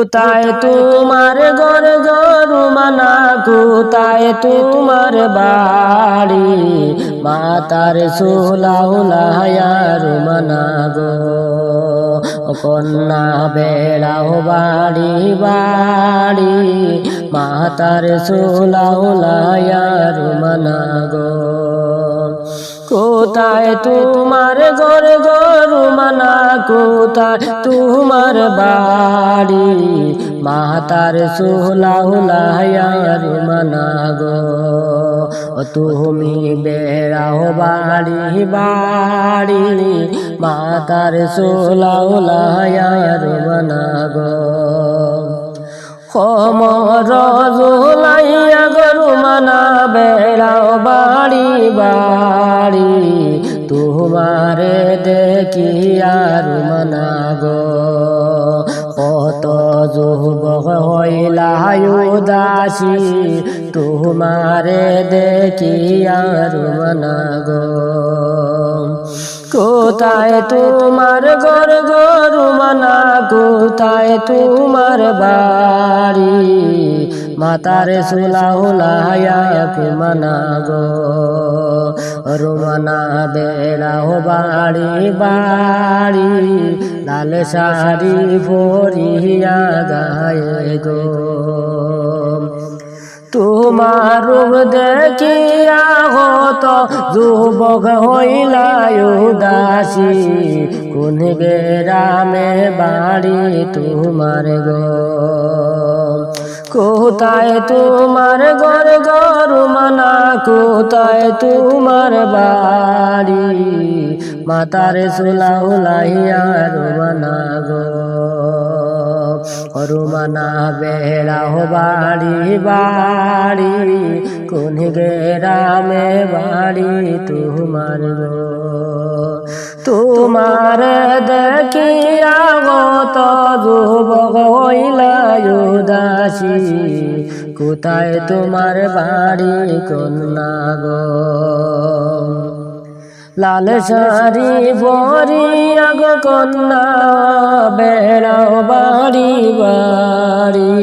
কোথায় তোমার ঘর গরুমানা, কোথায় তোমার বাড়ি, মাতার সোলাউলায়া রুমানা গো। কন্যা বেড়াও বাড়ি বাড়ি, মাতার সোলাউলায়া রুমানা গো। কোথায় তোমার ঘর গরুমানা, কোথায় তোমার বাড়ি, মাতার সোলাউলায়া রুমানা গো। তুমি বেড়াও বাড়ি বাড়ি, মাতার সোলাউলায়া রুমানা গো। কমর জোলাইয়া গরুমানা বেড়াও বাড়ি বাড়ি, তোমারে দেখিয়া রুমানা গো। কত যুবক হইলা উদাসী, তোমারে দেখিয়া রুমানা গো। কোথায় তোমার ঘর গরুমানা, কোথায় তোমার বাড়ি, মাতার সোলাউলায়া রুমানা গো। রুমানা বেড়াও বাড়ি বাড়ি, লাল শাড়ি পরিয়া গায়ে গো। তোমার রূপ দেখিয়া হত যুবক হইলা উদাসী, কোন গ্রামে বাড়ি তোমার গো। কোথায় তোমার ঘর গরুমানা, কোথায় তোমার বাড়ি, মাতার সোলাউলায়া রুমানা গো। রুমানা বেড়াও বাড়ি বাড়ি, কোন গ্রামে বাড়ি তোমার গো। তোমার দেখিয়া গত যুবক হইলা উদাসী, কোথায় তোমার বাড়ি কন্যা গো। লাল শাড়ি পরিয়া গো কন্যা বেড়াও বাড়ি বাড়ি,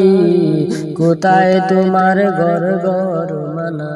কোথায় তোমার ঘর গরুমানা।